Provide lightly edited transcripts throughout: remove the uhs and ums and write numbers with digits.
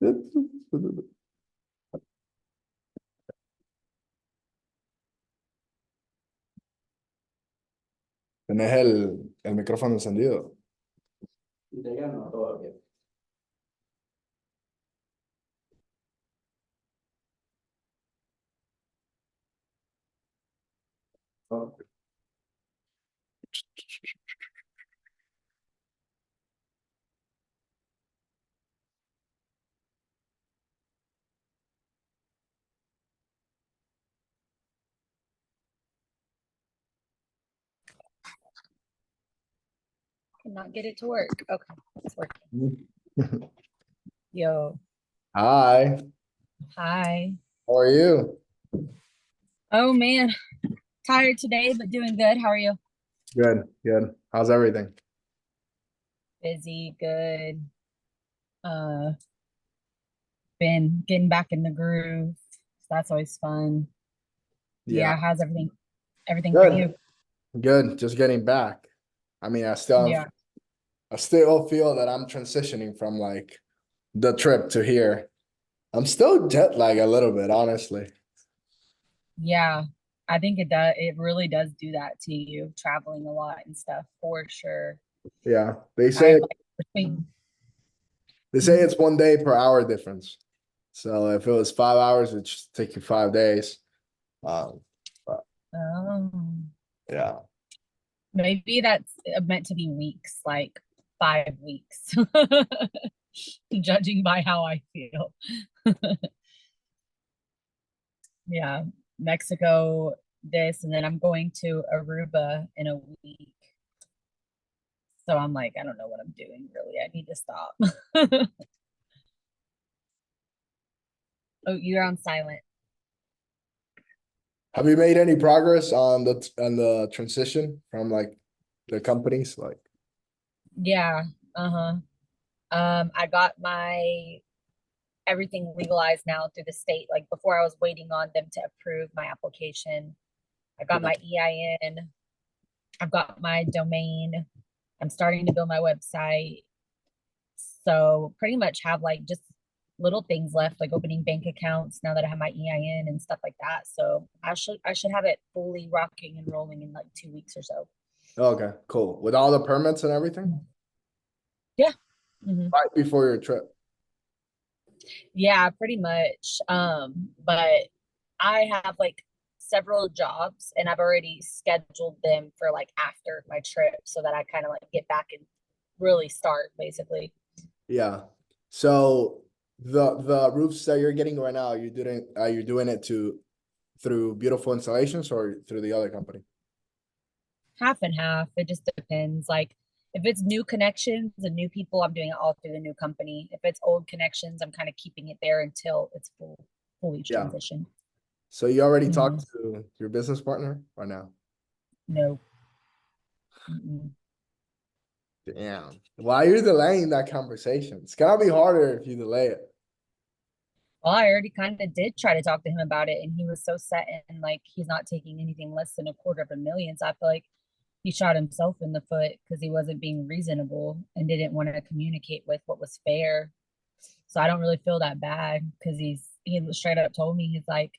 Tenés el micrófono encendido. Italiano todavía. No. Cannot get it to work. Okay, it's working. Yo, Hi, hi. how are you? Oh man, tired today, but doing good. How are you? Good, good. How's everything? Busy, good. Uh, been getting back in the groove. So that's always fun. Yeah, how's everything? Everything for you? Good, good. Just getting back. I mean, Yeah, I still feel that I'm transitioning from like the trip to here. I'm still jet lag a little bit, honestly. yeah. I think it does. It really does do that to you, traveling a lot and stuff for sure. Yeah, I like between. they say it's 1 day per hour difference. So if it was 5 hours, it'd just take you 5 days. But Oh, yeah, maybe that's meant to be weeks, like 5 weeks. Judging by how I feel. Yeah, Mexico, this, and then I'm going to Aruba in a week. So I'm like, I don't know what I'm doing really. I need to stop. Oh, you're on silent. have you made any progress on the transition from like the companies? Like, Yeah. Uh-huh. I got my everything legalized now through the state. Like before I was waiting on them to approve my application. I got my EIN. I've got my domain. I'm starting to build my website. So pretty much have like just little things left, like opening bank accounts now that I have my EIN and stuff like that. So I should have it fully rocking and rolling in like 2 weeks or so. okay, cool. With all the permits and everything, Yeah. Mhm. right before your trip. Yeah, pretty much. But I have like several jobs and I've already scheduled them for like after my trip so that I kind of like get back and really start basically. Yeah. So the roofs that you're getting right now, you're doing it through Beautiful Installations or through the other company? Half and half. It just depends. Like if it's new connections and new people, I'm doing it all through the new company. If it's old connections, I'm kind of keeping it there until it's fully Yeah. transition. So you already Mhm. talked to your business partner or no? No. Mm-mm. Damn. Why are you delaying that conversation? It's gonna be harder if you delay it. Well, I already kind of did try to talk to him about it, and he was so set in like he's not taking anything less than 250,000. So I feel like he shot himself in the foot because he wasn't being reasonable and didn't want to communicate with what was fair. So I don't really feel that bad because he straight up told me he's like,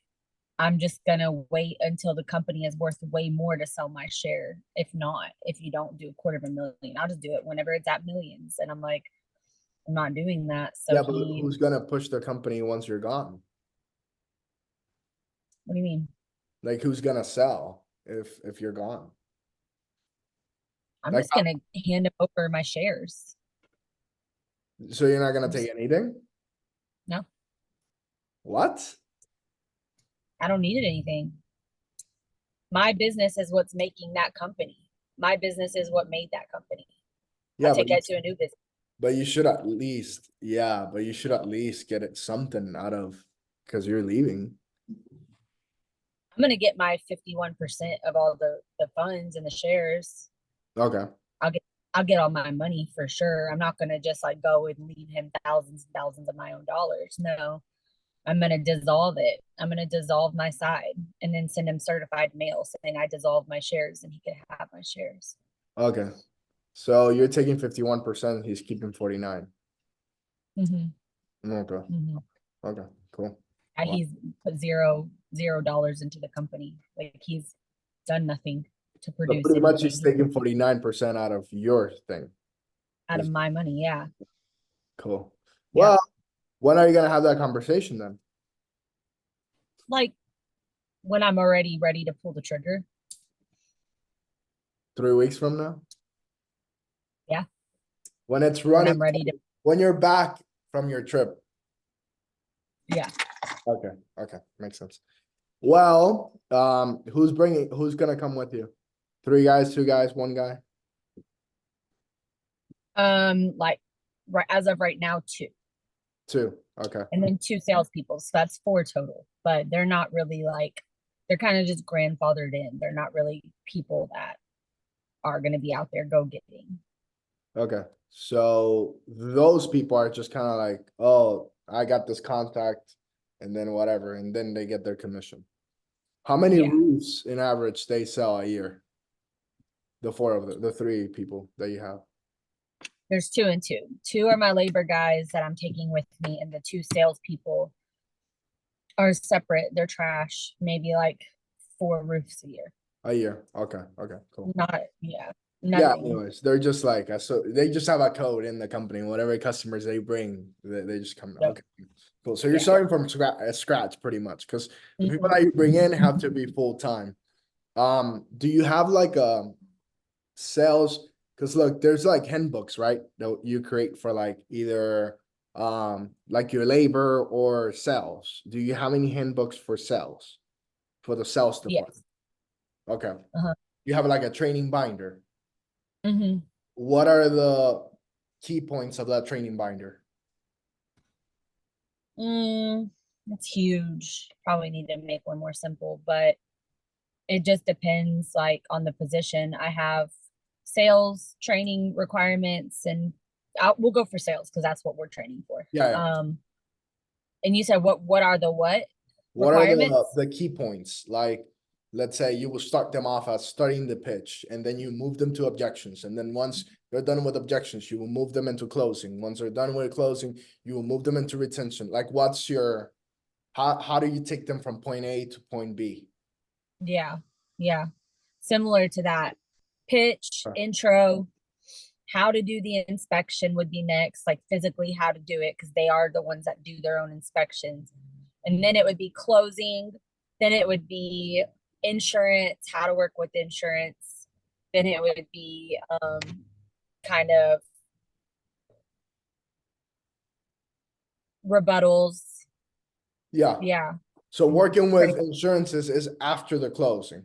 I'm just gonna wait until the company is worth way more to sell my share. If not, if you don't do 250,000, I'll just do it whenever it's at millions. And I'm like, I'm not doing that. So Yeah, but he, who's gonna push the company once you're gone? what do you mean? Like who's gonna sell if you're gone? I'm Like just gonna hand him over my shares. so you're not gonna I'm just take anything? no, What? I don't need anything. My business is what's making that company. My business is what made that company. I Yeah, take that to a new business. but you should at least, yeah, but you should at least get it something out of because you're leaving. I'm gonna get my 51% of all the funds and the shares. Okay. I'll get I'll get all my money for sure. I'm not gonna just like go and leave him thousands and thousands of my own dollars. No, I'm gonna dissolve it. I'm gonna dissolve my side and then send him certified mail saying I dissolved my shares and he could have my shares. Okay. So you're taking 51%, he's keeping 49. Mm-hmm. Okay, Mhm. okay, cool. And Wow. he's put $0 into the company. Like he's done nothing to So produce pretty much anything. he's He's taking 49% out of your thing. out of my money. Yeah. Cool. Yep. Well, when are you gonna have that conversation then? Like when I'm already ready to pull the trigger. 3 weeks from now? Yeah. When it's When running, I'm ready to, when you're back from your trip? yeah. Okay, okay, makes sense. Well, who's gonna come with you? 3 guys, 2 guys, 1 guy? Like right as of right now, 2. 2, okay, And then 2 salespeople. So that's 4 total. But they're not really like they're kind of just grandfathered in. They're not really people that are gonna be out there go getting. okay. So those people are just kind of like, oh, I got this contact and then whatever, and then they get their commission. How many Yeah. roofs in average they sell a year? The 4 of the 3 people that you have. There's 2 and 2. 2 are my labor guys that I'm taking with me, and the 2 salespeople are separate. They're trash. Maybe like 4 roofs a year. A year, okay, okay, cool. Not yeah, Yeah, nothing. anyways, they're just like, so they just have a code in the company, whatever customers they bring, they just come, Yep. okay. Cool, so you're Yeah. starting from scratch pretty much, because the people Mhm. that you bring in have to be full-time. Do you have like sales? Because look, there's like handbooks, right? That you create for like either like your labor or sales. Do you have any handbooks for sales? For the sales department? Yes. Okay. Uh-huh. You have like a training binder. Hmm. What are the key points of that training binder? It's huge. Probably need to make one more simple, but it just depends like on the position. I have sales training requirements and we'll go for sales because that's what we're training for. Yeah, yeah. And you said what are the what What are requirements? the key points? Like, let's say you will start them off as starting the pitch, and then you move them to objections. And then once they're done with objections, you will move them into closing. Once they're done with closing, you will move them into retention. Like, what's your, how do you take them from point A to point B? Yeah. Yeah. Similar to that. Pitch, Okay. intro, how to do the inspection would be next, like physically how to do it, because they are the ones that do their own inspections. And then it would be closing. Then it would be insurance, how to work with insurance. Then it would be kind of rebuttals. Yeah. Yeah. So working with Pretty- insurances is after the closing.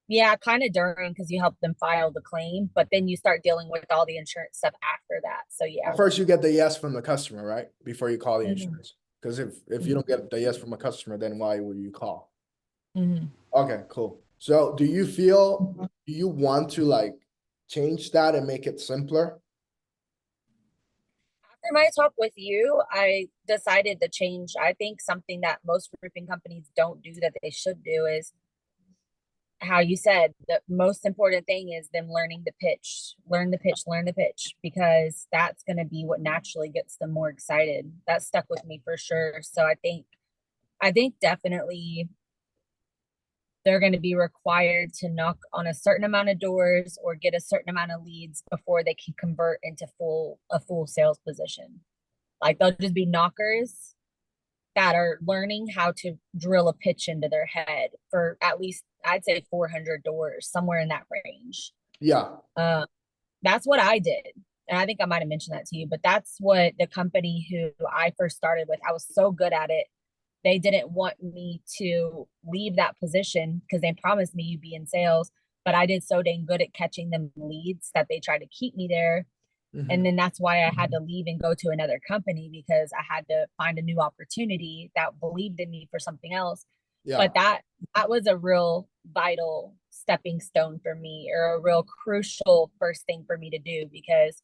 Yeah, kind of during because you help them file the claim, but then you start dealing with all the insurance stuff after that. So yeah. First, you get the yes from the customer, right? Before you call the Mhm. insurance. Because if you don't get the yes from a customer, then why would you call? Mhm. Okay, cool. So do you feel, do you want to like change that and make it simpler? After my talk with you, I decided to change. I think something that most roofing companies don't do that they should do is how you said the most important thing is them learning the pitch, learn the pitch, because that's going to be what naturally gets them more excited. That stuck with me for sure. So I think definitely they're going to be required to knock on a certain amount of doors or get a certain amount of leads before they can convert into a full sales position. Like they'll just be knockers that are learning how to drill a pitch into their head for at least I'd say 400 doors, somewhere in that range. Yeah, Uh, that's what I did. And I think I might have mentioned that to you, but that's what the company who I first started with, I was so good at it. They didn't want me to leave that position because they promised me you'd be in sales, but I did so dang good at catching them leads that they tried to keep me there. And then that's why I had to leave and go to another company because I had to find a new opportunity that believed in me for something else. yeah, But that was a real vital stepping stone for me, or a real crucial first thing for me to do, because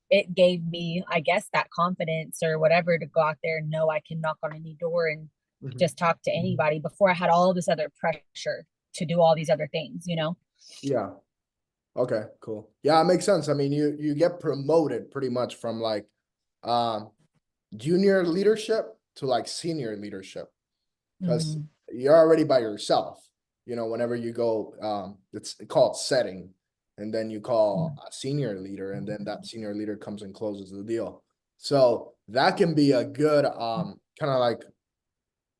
it gave me, I guess, that confidence or whatever to go out there and know I can knock on any door and mhm, just talk to anybody before I had all this other pressure to do all these other things, you know? yeah. Okay, cool. Yeah, it makes sense. I mean, you get promoted pretty much from like junior leadership to like senior leadership. Because Mhm. you're already by yourself, you know, whenever you go, it's called setting. And then you call a senior leader, and then that senior leader comes and closes the deal. So that can be a good, kind of like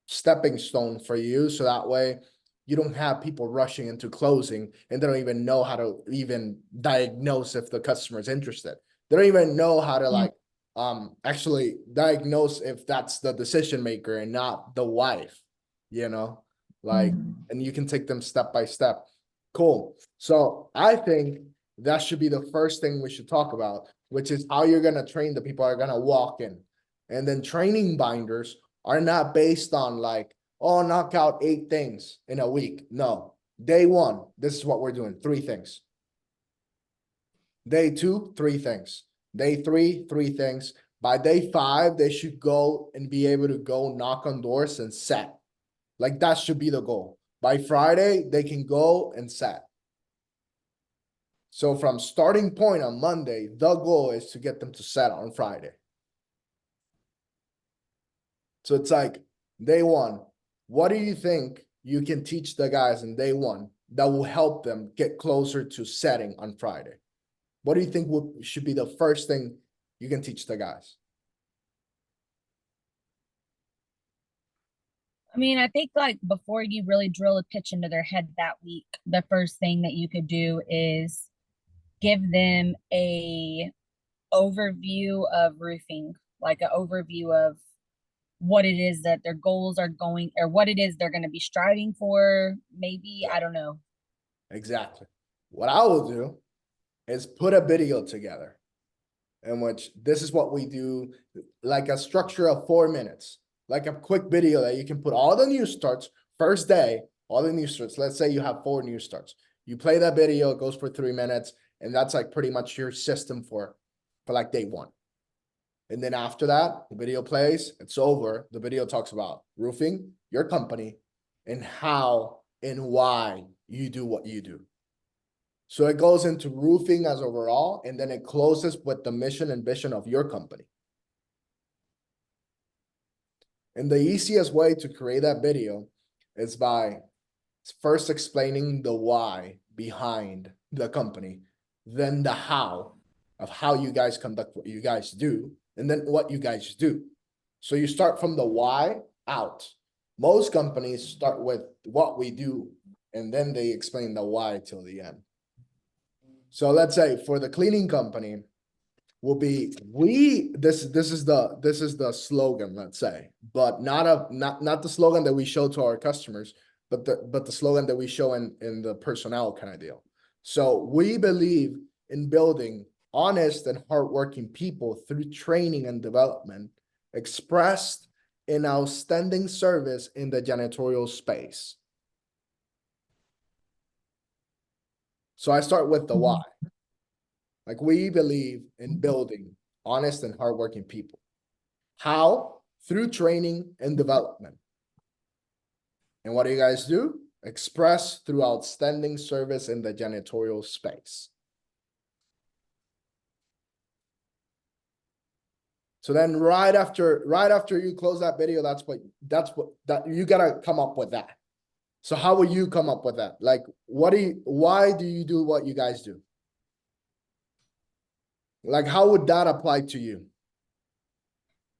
stepping stone for you. So that way you don't have people rushing into closing and they don't even know how to even diagnose if the customer is interested. They don't even know how to like, actually diagnose if that's the decision maker and not the wife, you know, like, Mhm. and you can take them step by step. Cool. So I think that should be the first thing we should talk about, which is how you're going to train the people are going to walk in. And then training binders are not based on like, oh, knock out 8 things in a week. No, day 1, this is what we're doing, 3 things. Day 2, 3 things. Day 3, 3 things. By day 5, they should go and be able to go knock on doors and set. Like that should be the goal. By Friday, they can go and set. So from starting point on Monday, the goal is to get them to set on Friday. So it's like day 1, what do you think you can teach the guys in day 1 that will help them get closer to setting on Friday? What do you think should be the first thing you can teach the guys? I mean, I think like before you really drill a pitch into their head that week, the first thing that you could do is give them a overview of roofing, like an overview of what it is that their goals are going, or what it is they're going to be striving for. Maybe, I don't know. Exactly. What I will do is put a video together in which this is what we do, like a structure of 4 minutes, like a quick video that you can put all the new starts first day, all the new starts. Let's say you have 4 new starts. You play that video, it goes for 3 minutes, and that's like pretty much your system for like day 1. And then after that, the video plays, it's over. The video talks about roofing, your company, and how and why you do what you do. So it goes into roofing as overall, and then it closes with the mission and vision of your company. And the easiest way to create that video is by first explaining the why behind the company, then the how of how you guys conduct what you guys do, and then what you guys do. So you start from the why out. Most companies start with what we do, and then they explain the why till the end. So let's say for the cleaning company, will be this is the slogan, let's say, but not the slogan that we show to our customers, but the slogan that we show in the personnel kind of deal. So we believe in building honest and hardworking people through training and development, expressed in outstanding service in the janitorial space. So I start with the why. Like we believe in building honest and hardworking people. How? Through training and development. And what do you guys do? Express through outstanding service in the janitorial space. So then right after you close that video, that's what you gotta come up with that. So how will you come up with that? Like, why do you do what you guys do? Like, how would that apply to you?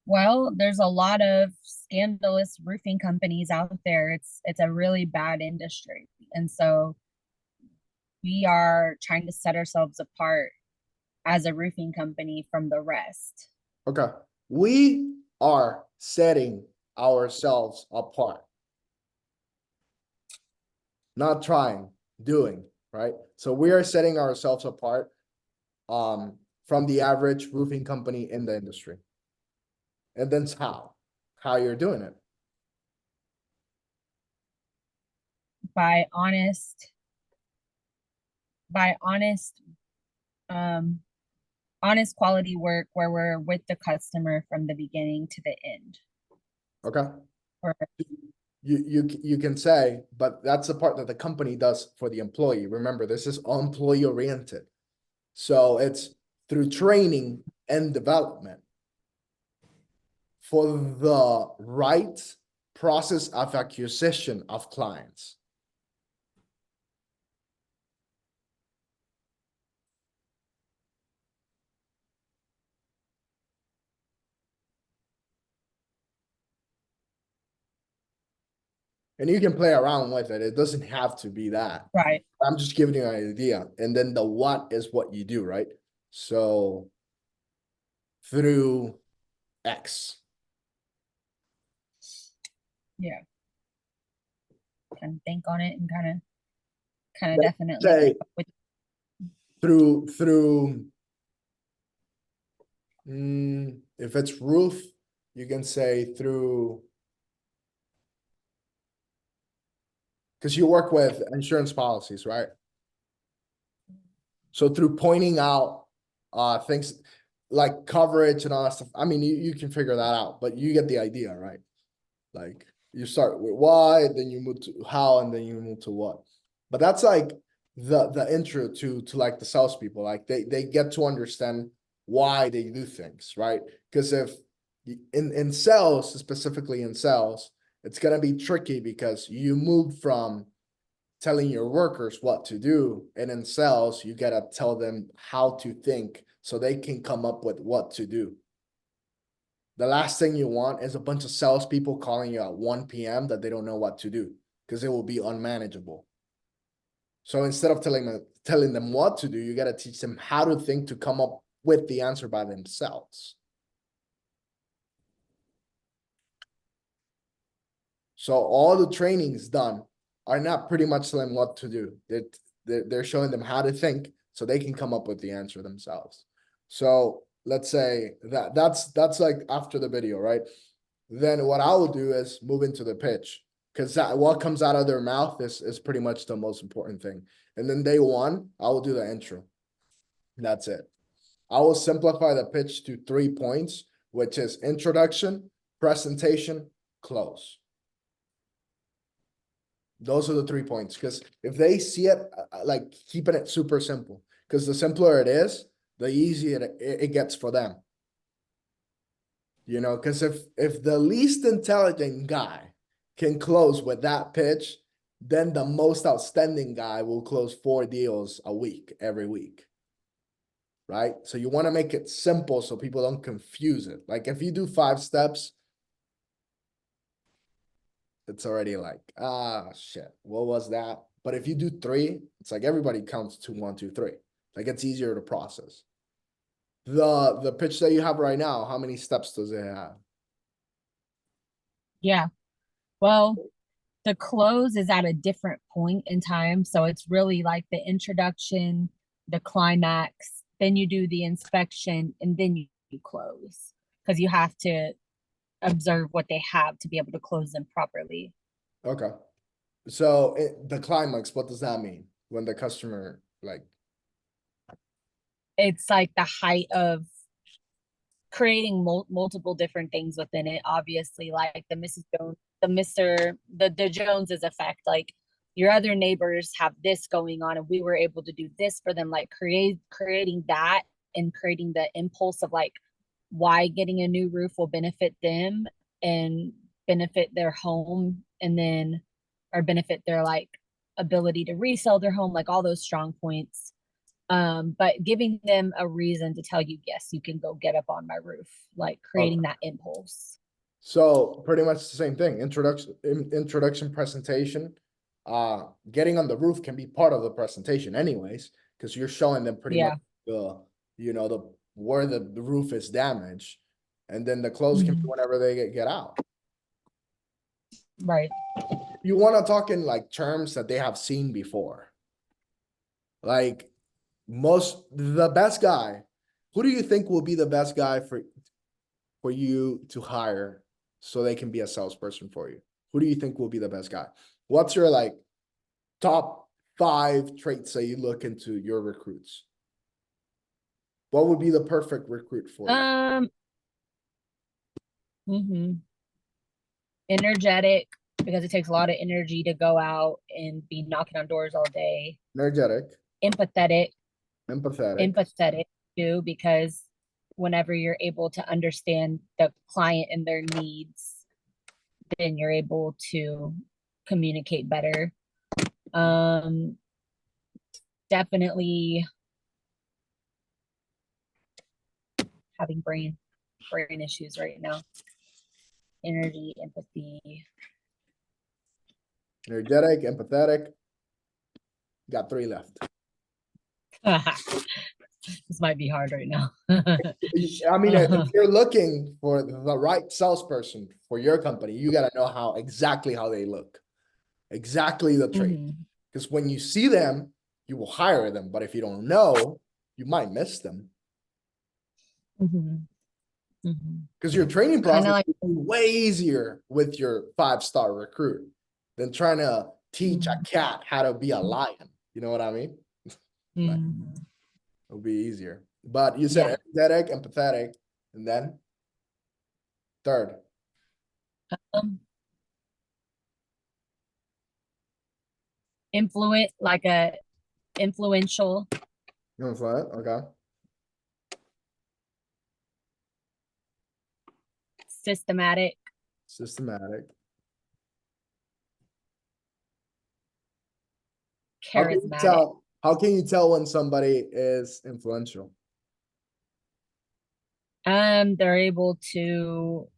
Well, there's a lot of scandalous roofing companies out there. It's a really bad industry. And so we are trying to set ourselves apart as a roofing company from the rest. Okay. We are setting ourselves apart. Not trying, doing, right? So we are setting ourselves apart from the average roofing company in the industry. And then how you're doing it. By honest um honest quality work where we're with the customer from the beginning to the end. Okay. Or You can say, but that's the part that the company does for the employee. Remember, this is employee oriented. So it's through training and development. for the right process of acquisition of clients. And you can play around with it. It doesn't have to be that. Right. I'm just giving you an idea. And then the what is what you do, right? So through X. Yeah. Kind of think on it and kind of Let's definitely say with through if it's roof, you can say through, because you work with insurance policies, right? So through pointing out things like coverage and all that stuff, I mean, you can figure that out, but you get the idea, right? Like you start with why, then you move to how, and then you move to what. But that's like the intro to like the salespeople. Like they get to understand why they do things, right? Because if in sales, specifically in sales, it's gonna be tricky because you move from telling your workers what to do, and in sales, you gotta tell them how to think so they can come up with what to do. The last thing you want is a bunch of salespeople calling you at 1 p.m. that they don't know what to do, because it will be unmanageable. So instead of telling them what to do, you got to teach them how to think to come up with the answer by themselves. So all the trainings done are not pretty much telling them what to do. They're showing them how to think so they can come up with the answer themselves. So let's say that's like after the video, right? Then what I will do is move into the pitch, because what comes out of their mouth is pretty much the most important thing. And then day one, I will do the intro. That's it. I will simplify the pitch to 3 points, which is introduction, presentation, close. Those are the 3 points, because if they see it, like keeping it super simple, because the simpler it is, the easier it gets for them. You know, because if the least intelligent guy can close with that pitch, then the most outstanding guy will close 4 deals a week, every week. Right? So you want to make it simple so people don't confuse it. Like if you do 5 steps, it's already like, shit, what was that? But if you do 3, it's like everybody counts 2, 1, 2, 3. Like it's easier to process. The pitch that you have right now, how many steps does it have? yeah. Well, the close is at a different point in time. So it's really like the introduction, the climax, then you do the inspection, and then you close. Because you have to observe what they have to be able to close them properly. Okay. So the climax, what does that mean? When the customer like, It's like the height of creating multiple different things within it. Obviously, like the Mrs. Jones, the Joneses effect. Like your other neighbors have this going on, and we were able to do this for them. Like creating that and creating the impulse of like why getting a new roof will benefit them and benefit their home, and then or benefit their like ability to resell their home, like all those strong points. But giving them a reason to tell you, yes, you can go get up on my roof, like creating that impulse. so pretty much the same thing. Introduction, presentation. Getting on the roof can be part of the presentation anyways, because you're showing them pretty much the, you know, the where the roof is damaged, and then the close can be whenever they get out. Right. You want to talk in like terms that they have seen before. Like the best guy, who do you think will be the best guy for you to hire so they can be a salesperson for you? Who do you think will be the best guy? What's your like top 5 traits that you look into your recruits? What would be the perfect recruit for you? Energetic, because it takes a lot of energy to go out and be knocking on doors all day. Energetic, Empathetic empathetic, too, because whenever you're able to understand the client and their needs, then you're able to communicate better. Definitely having brain issues right now. Energy, empathy. Energetic, empathetic. Got 3 left. This might be hard right now. I mean, if you're looking for the right salesperson for your company, you got to know exactly how they look, exactly the trait. Mhm. Because when you see them, you will hire them. But if you don't know, you might miss them. Mhm. Mhm. Because your training Kinda process like- is way easier with your 5-star recruit than trying to teach a cat how to be a lion. You know what I mean? Like, Mhm. it'll be easier. But you said Yeah. energetic, empathetic, and then third. Like a influential, You know what? Okay. systematic, Systematic. charismatic. How can you tell when somebody is influential? They're able to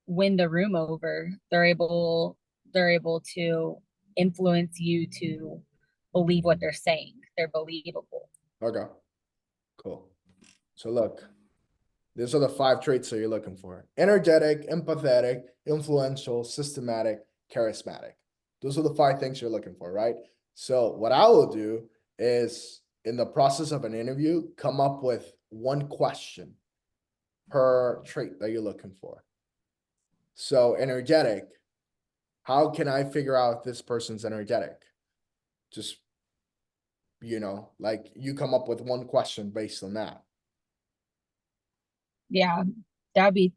win the room over. They're able to influence you to believe what they're saying. They're believable. Okay. Cool. So look, these are the 5 traits that you're looking for. Energetic, empathetic, influential, systematic, charismatic. Those are the 5 things you're looking for, right? So what I will do is in the process of an interview, come up with 1 question per trait that you're looking for. So energetic, how can I figure out if this person's energetic? Just, like you come up with 1 question based on that. Yeah, that would be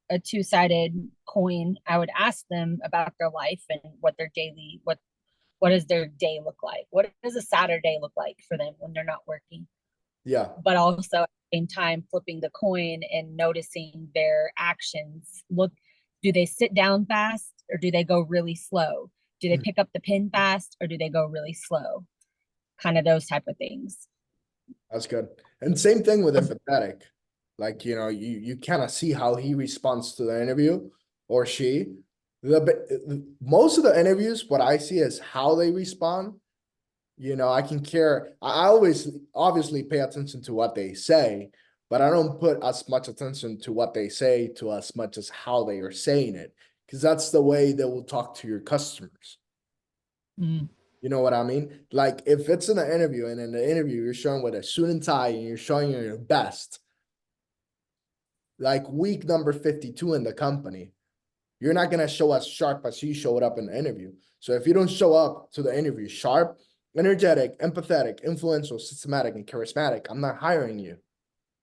a two-sided coin. I would ask them about their life and what does their day look like? What does a Saturday look like for them when they're not working? Yeah. But also at the same time flipping the coin and noticing their actions. Do they sit down fast or do they go really slow? Do they pick up the pen fast or do they go really slow? Kind of those type of things. That's good. And same thing with empathetic. Like, you kind of see how he responds to the interview or she. Most of the interviews, what I see is how they respond. I can care. I always obviously pay attention to what they say, but I don't put as much attention to what they say to as much as how they are saying it, because that's the way they will talk to your customers. Mm. You know what I mean? Like if it's in an interview and in the interview you're showing with a suit and tie and you're showing your best, like week number 52 in the company, you're not going to show as sharp as you showed up in the interview. So if you don't show up to the interview sharp, energetic, empathetic, influential, systematic, and charismatic, I'm not hiring you.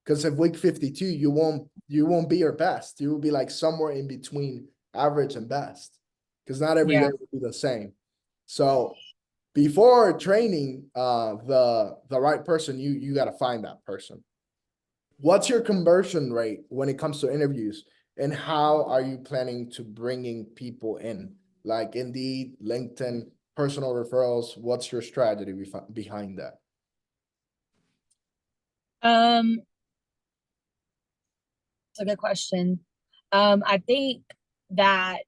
Because if week 52, you won't be your best. You will be like somewhere in between average and best. Because not every day will be the same. So before training the right person, you got to find that person. What's your conversion rate when it comes to interviews, and how are you planning to bringing people in, like Indeed, LinkedIn, personal referrals? What's your strategy behind that? It's a good question. I think that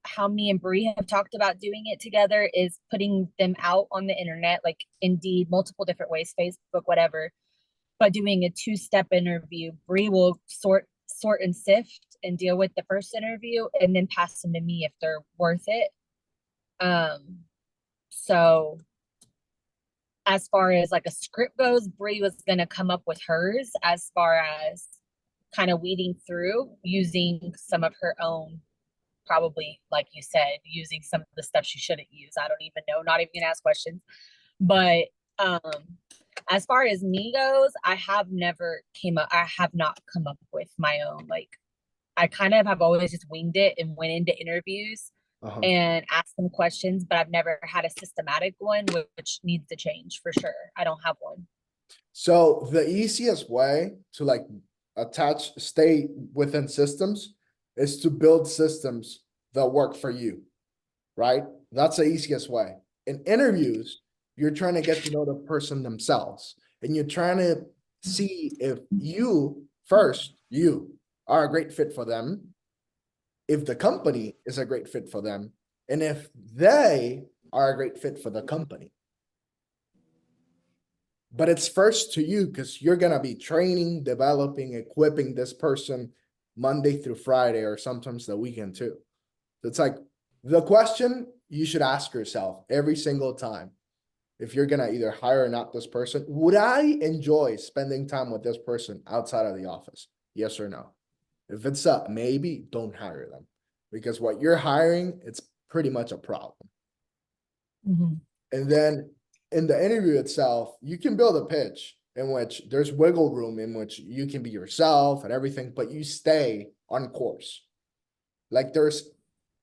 how me and Bree have talked about doing it together is putting them out on the internet, like Indeed, multiple different ways, Facebook, whatever, but doing a 2-step interview. Bree will sort and sift and deal with the first interview and then pass them to me if they're worth it. So as far as like a script goes, Bree was gonna come up with hers as far as kind of weeding through using some of her own, probably like you said, using some of the stuff she shouldn't use. I don't even know, not even gonna ask questions. But as far as me goes, I have not come up with my own, like I kind of have always just winged it and went into interviews and asked them questions, but I've never had a systematic one, which needs to change for sure. I don't have one. So the easiest way to like stay within systems is to build systems that work for you, right? That's the easiest way. In interviews, you're trying to get to know the person themselves, and you're trying to see if you are a great fit for them, if the company is a great fit for them, and if they are a great fit for the company. But it's first to you because you're gonna be training, developing, equipping this person Monday through Friday, or sometimes the weekend too. It's like the question you should ask yourself every single time. If you're gonna either hire or not this person, would I enjoy spending time with this person outside of the office? Yes or no? If it's a maybe, don't hire them. Because what you're hiring, it's pretty much a problem. Mhm. And then in the interview itself, you can build a pitch in which there's wiggle room, in which you can be yourself and everything, but you stay on course. Like there's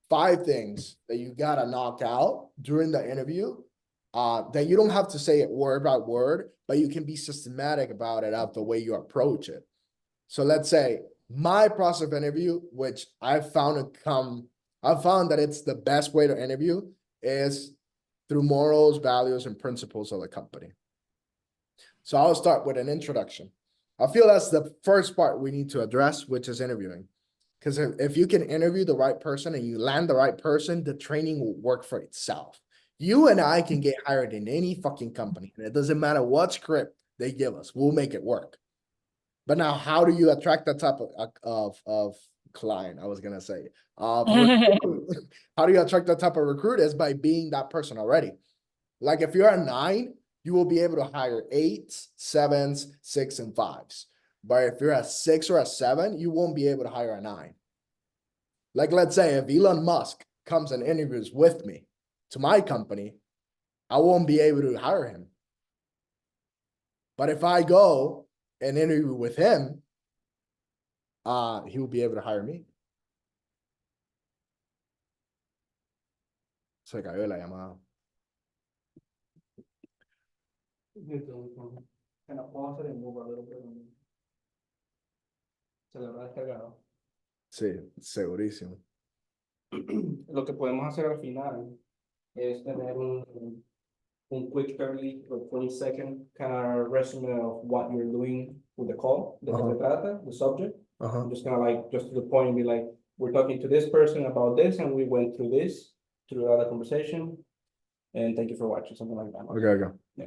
5 things that you gotta knock out during the interview, that you don't have to say it word by word, but you can be systematic about it of the way you approach it. So let's say my process of interview, which I've found that it's the best way to interview, is through morals, values, and principles of the company. So I'll start with an introduction. I feel that's the first part we need to address, which is interviewing. Because if you can interview the right person and you land the right person, the training will work for itself. You and I can get hired in any fucking company, and it doesn't matter what script they give us, we'll make it work. But now, how do you attract that type of client? I was gonna say, how do you attract that type of recruit? Is by being that person already. Like if you're a 9, you will be able to hire 8s, 7s, 6, and 5s. But if you're a 6 or a 7, you won't be able to hire a 9. Like let's say if Elon Musk comes and interviews with me to my company, I won't be able to hire him. But if I go and interview with him, he will be able to hire me. Se cayó la llamada. Kind of pause it and move a little bit. Se le habrá descargado. Sí, segurísimo. Lo que podemos hacer al final es tener un quick 30 or 20-second kind of resume of what you're doing with the call, de qué se trata, the subject. I'm just kind of like, just to the point, and be like, we're talking to this person about this, and we went through this, through the other conversation. And thank you for watching, something like that. Okay. Yeah.